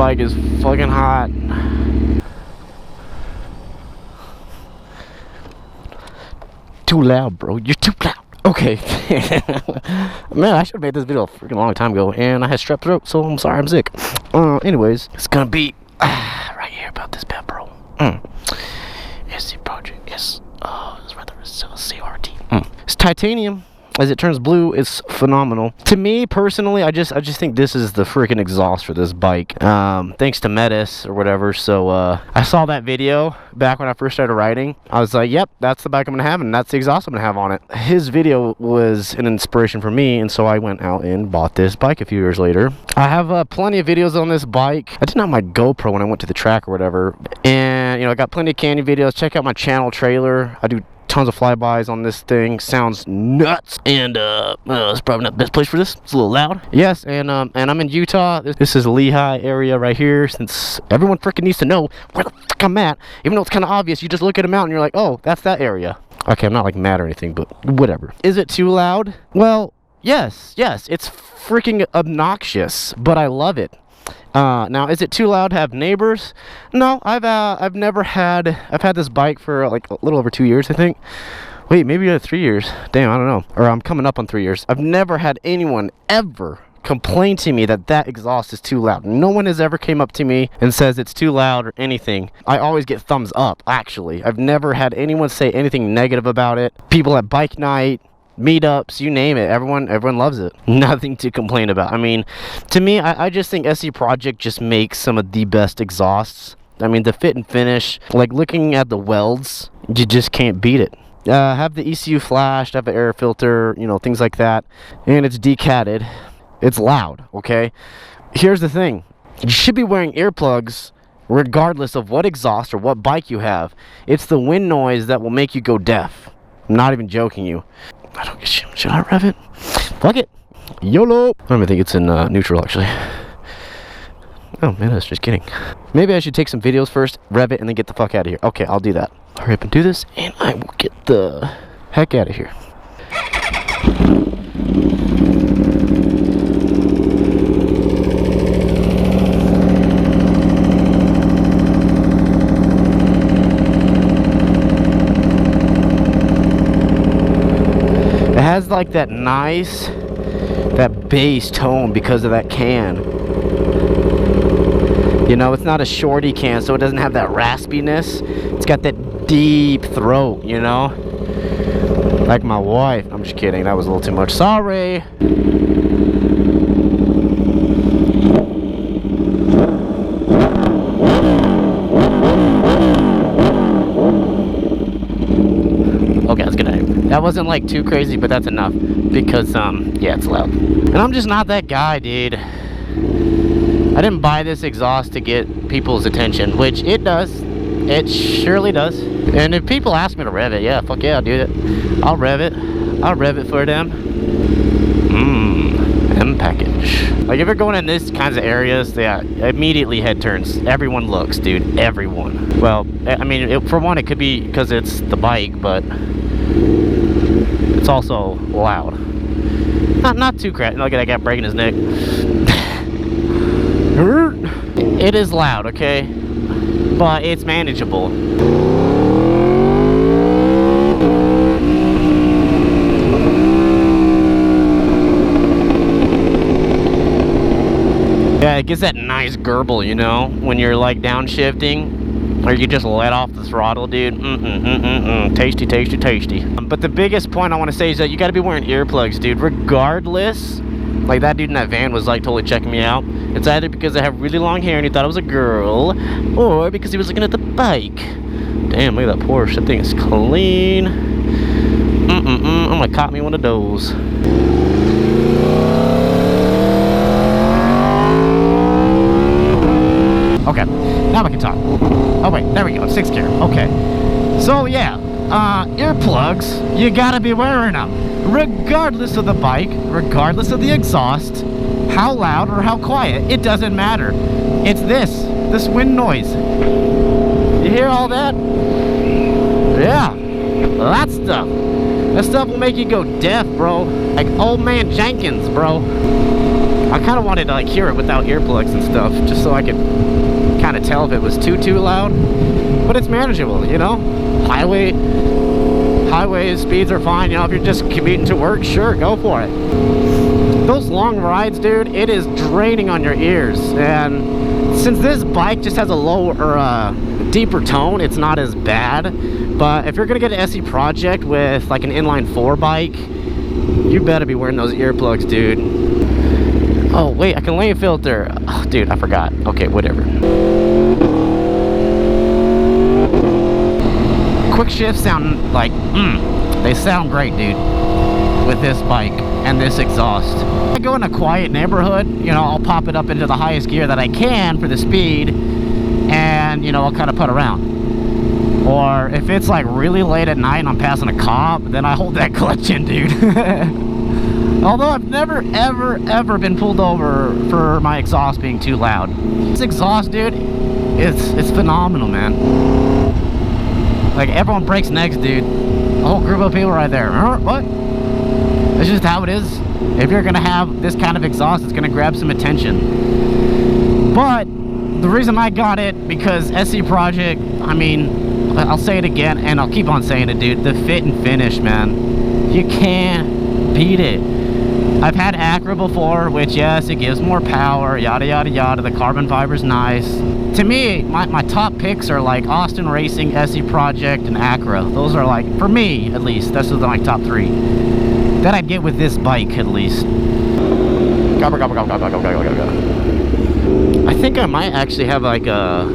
bike is fucking hot. Too loud, bro. You're too loud. Okay. Man, I should have made this video a freaking long time ago, and I had strep throat, so I'm sorry I'm sick. Anyways, it's gonna be right here about this bad, bro. SC Project. Yes. It's rather CRT. It's titanium. As it turns blue, it's phenomenal. To me personally, I just think this is the freaking exhaust for this bike. Thanks to Metis or whatever. So I saw that video back when I first started riding. I was like, yep, that's the bike I'm gonna have, and that's the exhaust I'm gonna have on it. His video was an inspiration for me, and so I went out and bought this bike a few years later. I have plenty of videos on this bike. I didn't have my GoPro when I went to the track or whatever, and you know, I got plenty of canyon videos. Check out my channel trailer. I do tons of flybys on this thing. Sounds nuts. And it's probably not the best place for this. It's a little loud. Yes, and I'm in Utah. This is Lehigh area right here, since everyone freaking needs to know where the fuck I'm at. Even though it's kind of obvious, you just look at a mountain and you're like, oh, that's that area. Okay, I'm not like mad or anything, but whatever. Is it too loud? Well, yes, it's freaking obnoxious, but I love it. Now, is it too loud to have neighbors? No, I've had this bike for like a little over 2 years, I think. Wait, maybe 3 years. Damn, I don't know. Or I'm coming up on 3 years. I've never had anyone ever complain to me that exhaust is too loud. No one has ever came up to me and says it's too loud or anything. I always get thumbs up, actually. I've never had anyone say anything negative about it. People at bike night, meetups, you name it, everyone loves it. Nothing to complain about. I mean, to me, I just think SC Project just makes some of the best exhausts. I mean, the fit and finish, like looking at the welds, you just can't beat it. Have the ECU flashed, have an air filter, you know, things like that, and it's decatted. It's loud, okay? Here's the thing, you should be wearing earplugs regardless of what exhaust or what bike you have. It's the wind noise that will make you go deaf. I'm not even joking you. I don't get shit. Should I rev it? Fuck it. YOLO. I don't even think it's in neutral, actually. Oh, man, that's just kidding. Maybe I should take some videos first, rev it, and then get the fuck out of here. Okay, I'll do that. Hurry up and do this, and I will get the heck out of here. Has like that nice, that bass tone because of that can. You know, it's not a shorty can, so it doesn't have that raspiness. It's got that deep throat, you know, like my wife. I'm just kidding, that was a little too much. Sorry. Okay, that's good. That wasn't like too crazy, but that's enough because yeah, it's loud. And I'm just not that guy, dude. I didn't buy this exhaust to get people's attention, which it does. It surely does. And if people ask me to rev it, yeah, fuck yeah, I'll do it. I'll rev it. I'll rev it for them. M package. Like if you're going in this kinds of areas, yeah, immediately head turns. Everyone looks, dude. Everyone. Well, I mean, for one, it could be because it's the bike, but it's also loud. Not too crazy. Look at that guy breaking his neck. It is loud, okay? But it's manageable. Yeah, it gets that nice gurgle, you know, when you're like downshifting, or you just let off the throttle, dude. Tasty, tasty, tasty. But the biggest point I want to say is that you got to be wearing earplugs, dude, regardless. Like that dude in that van was like totally checking me out. It's either because I have really long hair and he thought I was a girl, or because he was looking at the bike. Damn, look at that Porsche. That thing is clean. I'm gonna cop me one of those. Okay, now I can talk. Oh wait, there we go, 6th gear. Okay, so yeah, earplugs, you gotta be wearing them, regardless of the bike, regardless of the exhaust, how loud or how quiet, it doesn't matter. It's this wind noise. You hear all that? Yeah, that stuff will make you go deaf, bro. Like old man Jenkins, bro. I kind of wanted to like hear it without earplugs and stuff, just so I could kind of tell if it was too loud. But it's manageable, you know. Highway speeds are fine. You know, if you're just commuting to work, sure, go for it. Those long rides, dude, it is draining on your ears. And since this bike just has a lower or deeper tone, it's not as bad. But if you're gonna get an SE Project with like an inline 4 bike, you better be wearing those earplugs, dude. Oh wait, I can lane filter. Oh, dude, I forgot. Okay, whatever. Quick shifts sound like, they sound great, dude, with this bike and this exhaust. I go in a quiet neighborhood, you know, I'll pop it up into the highest gear that I can for the speed, and, you know, I'll kind of put around. Or if it's like really late at night and I'm passing a cop, then I hold that clutch in, dude. Although I've never, ever been pulled over for my exhaust being too loud. This exhaust, dude, it's phenomenal, man. Like, everyone breaks necks, dude. A whole group of people right there. What? That's just how it is. If you're gonna have this kind of exhaust, it's gonna grab some attention. But the reason I got it, because SE Project, I mean, I'll say it again, and I'll keep on saying it, dude. The fit and finish, man. You can't beat it. I've had Acura before, which, yes, it gives more power, yada, yada, yada. The carbon fiber's nice. To me, my top picks are like Austin Racing, SE Project, and Acura. Those are like, for me, at least, that's my top 3. That I'd get with this bike, at least. I think I might actually have like a...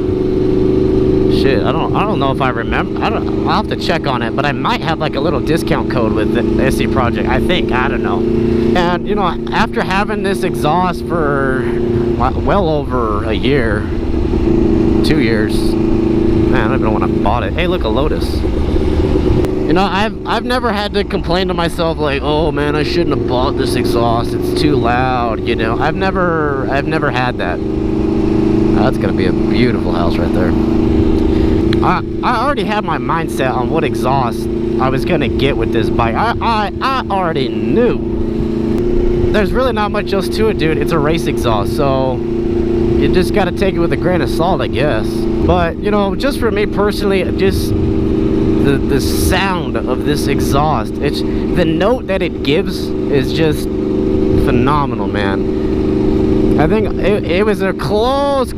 Shit, I don't know if I remember. I'll have to check on it, but I might have like a little discount code with the SE Project. I think, I don't know. And you know, after having this exhaust for well over a year, 2 years, man, I don't even know when I bought it. Hey, look, a Lotus. You know, I've never had to complain to myself like, oh man, I shouldn't have bought this exhaust. It's too loud. You know, I've never had that. That's gonna be a beautiful house right there. I already had my mindset on what exhaust I was gonna get with this bike. I already knew. There's really not much else to it, dude. It's a race exhaust, so you just gotta take it with a grain of salt, I guess. But you know, just for me personally, just the sound of this exhaust, it's the note that it gives is just phenomenal, man. I think it was a close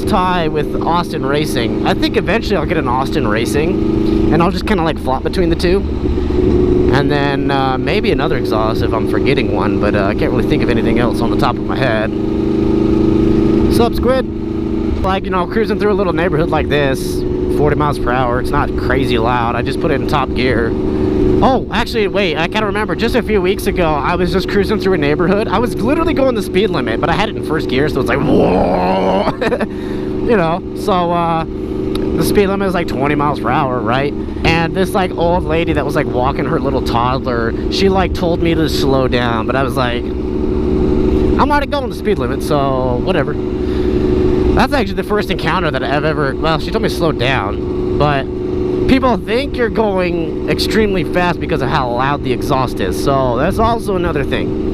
tie with Austin Racing. I think eventually I'll get an Austin Racing, and I'll just kind of like flop between the two. And then maybe another exhaust if I'm forgetting one, but I can't really think of anything else on the top of my head. Sup, Squid? Like, you know, cruising through a little neighborhood like this, 40 miles per hour, it's not crazy loud. I just put it in top gear. Oh, actually, wait, I kind of remember, just a few weeks ago, I was just cruising through a neighborhood. I was literally going the speed limit, but I had it in first gear, so it's like, whoa! You know, so, the speed limit is like 20 miles per hour, right? And this, like, old lady that was, like, walking her little toddler, she, like, told me to slow down, but I was like, I'm already going the speed limit, so whatever. That's actually the first encounter that I've ever, well, she told me to slow down, but people think you're going extremely fast because of how loud the exhaust is, so that's also another thing.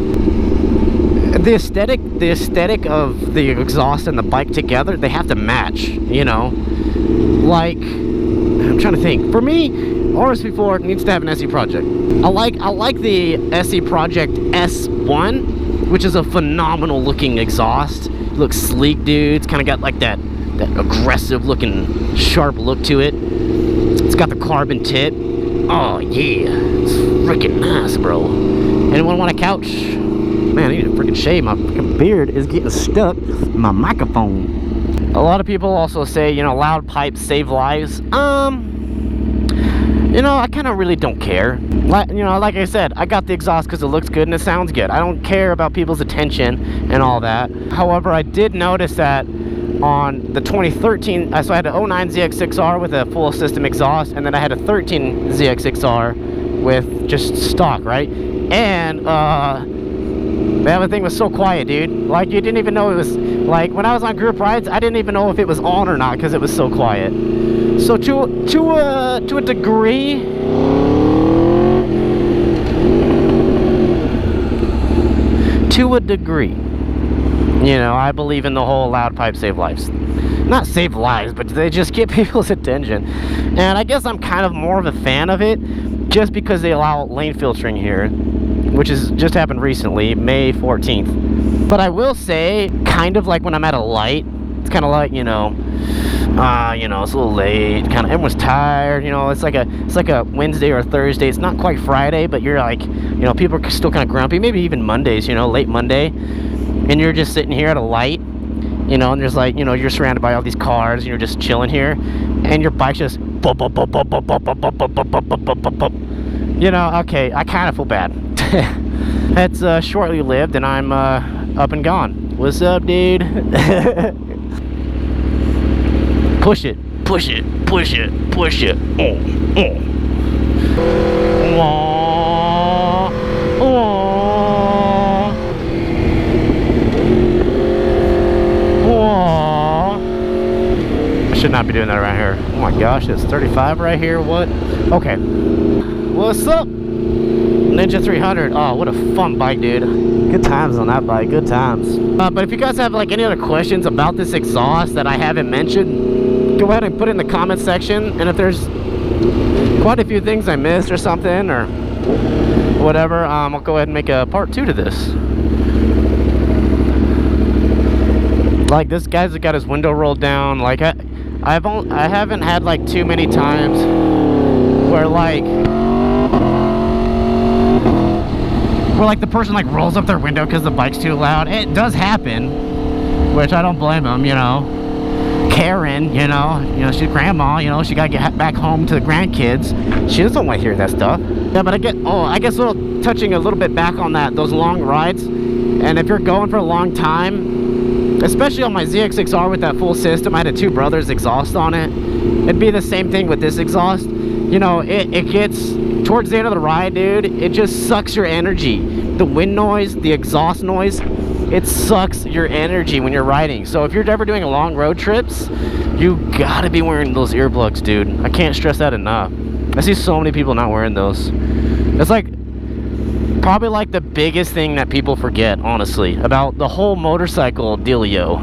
The aesthetic of the exhaust and the bike together, they have to match, you know. Like, I'm trying to think. For me, RS4 needs to have an SE Project. I like the SE Project S1, which is a phenomenal looking exhaust. It looks sleek, dude. It's kind of got like that aggressive looking, sharp look to it. It's got the carbon tip. Oh yeah, it's freaking nice, bro. Anyone want a couch? Man, I need to freaking shave. My freaking beard is getting stuck in my microphone. A lot of people also say, you know, loud pipes save lives. You know, I kind of really don't care. Like, you know, like I said, I got the exhaust because it looks good and it sounds good. I don't care about people's attention and all that. However, I did notice that on the 2013, so I had an 09 ZX6R with a full system exhaust, and then I had a 13 ZX6R with just stock, right? And the thing was so quiet, dude. Like, you didn't even know it was, like, when I was on group rides, I didn't even know if it was on or not because it was so quiet. So to a degree, You know, I believe in the whole loud pipe save lives. Not save lives, but they just get people's attention. And I guess I'm kind of more of a fan of it just because they allow lane filtering here, which has just happened recently, May 14th. But I will say, kind of like when I'm at a light, it's kind of like, you know, it's a little late, kind of everyone's tired, you know, it's like a Wednesday or a Thursday. It's not quite Friday, but you're like, you know, people are still kind of grumpy, maybe even Mondays, you know, late Monday, and you're just sitting here at a light, you know, and there's like, you know, you're surrounded by all these cars and you're just chilling here, and your bike's just you know, okay, I kind of feel bad. It's shortly lived, and I'm up and gone. What's up, dude? Push it, push it, push it, push it. Wah, wah, wah. I should not be doing that right here. Oh my gosh, it's 35 right here. What? Okay. What's up? Ninja 300. Oh, what a fun bike, dude. Good times on that bike. Good times. But if you guys have like any other questions about this exhaust that I haven't mentioned, go ahead and put it in the comment section. And if there's quite a few things I missed or something or whatever, I'll go ahead and make a part 2 to this. Like, this guy's got his window rolled down. Like, I haven't had like too many times where the person like rolls up their window because the bike's too loud. It does happen, which I don't blame them, you know. Karen, you know, she's grandma, you know, she gotta get back home to the grandkids. She doesn't want to hear that stuff. Yeah, but I guess touching a little bit back on those long rides, and if you're going for a long time, especially on my ZX6R with that full system, I had a Two Brothers exhaust on it. It'd be the same thing with this exhaust. You know, it gets towards the end of the ride, dude, it just sucks your energy. The wind noise, the exhaust noise, it sucks your energy when you're riding. So if you're ever doing long road trips, you gotta be wearing those earplugs, dude. I can't stress that enough. I see so many people not wearing those. It's like probably like the biggest thing that people forget, honestly, about the whole motorcycle dealio.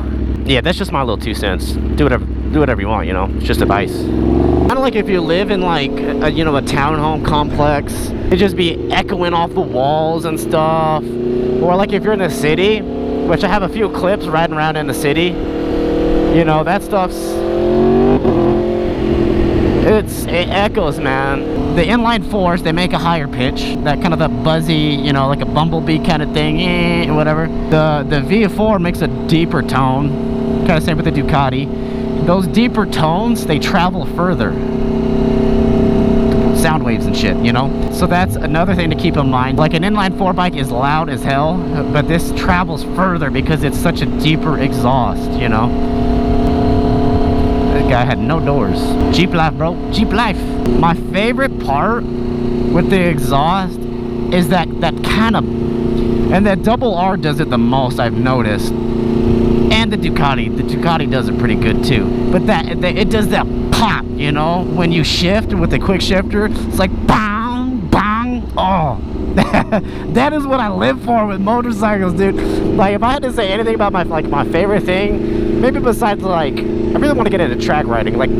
Yeah, that's just my little 2 cents. Do whatever you want, you know. It's just advice. Kind of like if you live in like a townhome complex, it just be echoing off the walls and stuff. Or like if you're in the city, which I have a few clips riding around in the city, you know, that stuff's, it echoes, man. The inline fours, they make a higher pitch, that kind of a buzzy, you know, like a bumblebee kind of thing, whatever. The V4 makes a deeper tone, kind of same with the Ducati. Those deeper tones, they travel further. Sound waves and shit, you know? So that's another thing to keep in mind. Like an inline 4 bike is loud as hell, but this travels further because it's such a deeper exhaust, you know? That guy had no doors. Jeep life, bro. Jeep life. My favorite part with the exhaust is that kind of, and that double R does it the most, I've noticed. And the Ducati does it pretty good too. But it does that pop, you know, when you shift with the quick shifter. It's like bang, bang. Oh, that is what I live for with motorcycles, dude. Like, if I had to say anything about my favorite thing, maybe besides like, I really want to get into track riding, like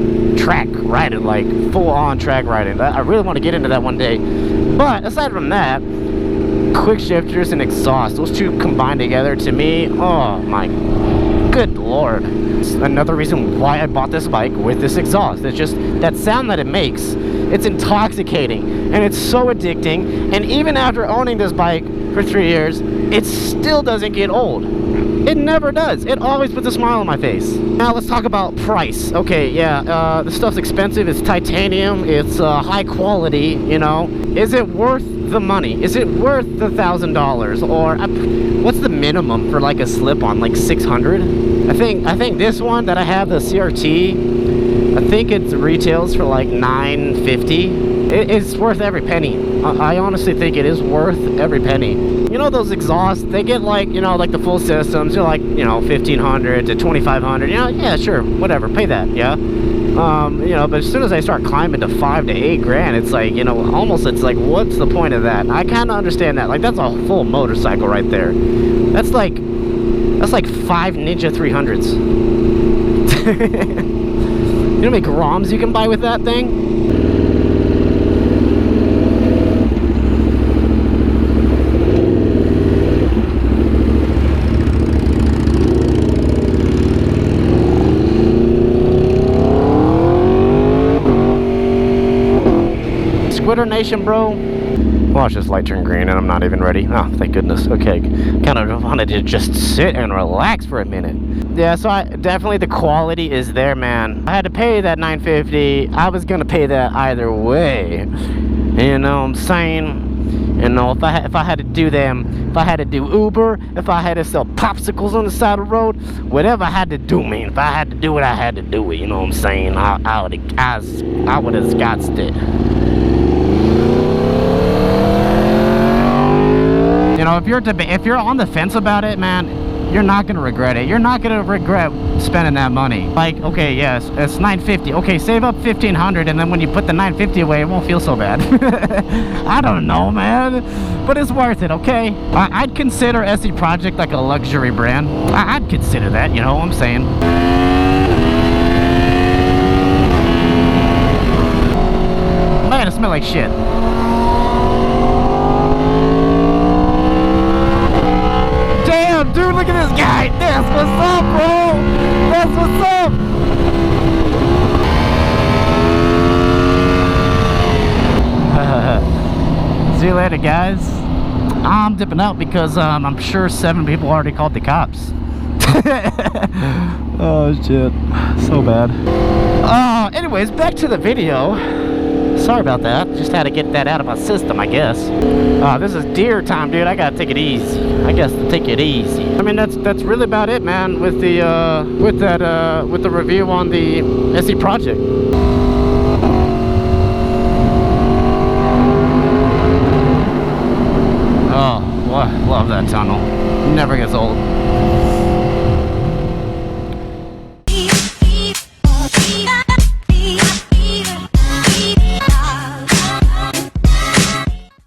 full-on track riding. I really want to get into that one day. But aside from that, quick shifters and exhaust, those two combined together, to me, oh my good lord. It's another reason why I bought this bike with this exhaust. It's just that sound that it makes. It's intoxicating and it's so addicting, and even after owning this bike for 3 years, it still doesn't get old. It never does. It always puts a smile on my face. Now let's talk about price. Okay, yeah, the stuff's expensive. It's titanium. It's high quality, you know. Is it worth the money? Is it worth the $1,000? Or what's the minimum for like a slip-on? Like 600? I think this one that I have, the CRT, I think it retails for like $950. It's worth every penny. I honestly think it is worth every penny. You know, those exhausts, they get like, you know, like the full systems, they're like, you know, $1,500 to $2,500. You know, yeah, sure, whatever, pay that, yeah. You know, but as soon as I start climbing to $5,000 to $8,000, it's like, you know, almost it's like, what's the point of that? I kind of understand that. Like, that's a full motorcycle right there. That's like That's like 5 Ninja 300s. You know how many ROMs you can buy with that thing? Squitter Nation, bro. Watch this light turn green and I'm not even ready. Oh, thank goodness. Okay, kind of wanted to just sit and relax for a minute. Yeah, so definitely the quality is there, man. I had to pay that $950. I was gonna pay that either way. You know what I'm saying? You know, if I had to do them, if I had to do Uber, if I had to sell popsicles on the side of the road, whatever I had to do, man. If I had to do it, I had to do it. You know what I'm saying? I would have scotsed it. You know, if you're on the fence about it, man, you're not gonna regret it. You're not gonna regret spending that money. Like, okay, yes, it's $950. Okay, save up $1,500, and then when you put the $950 away, it won't feel so bad. I don't know, man, but it's worth it. Okay, I'd consider SE Project like a luxury brand. I'd consider that. You know what I'm saying? Man, it smells like shit. Dude, look at this guy. That's what's up, bro. That's what's up. See you later, guys. I'm dipping out because I'm sure 7 people already called the cops. Oh, shit. So bad. Anyways, back to the video. Sorry about that. Just had to get that out of my system, I guess. This is deer time, dude. I gotta take it easy. I guess to take it easy. I mean, that's really about it, man. With the with the review on the SE Project. Oh, love that tunnel. Never gets old.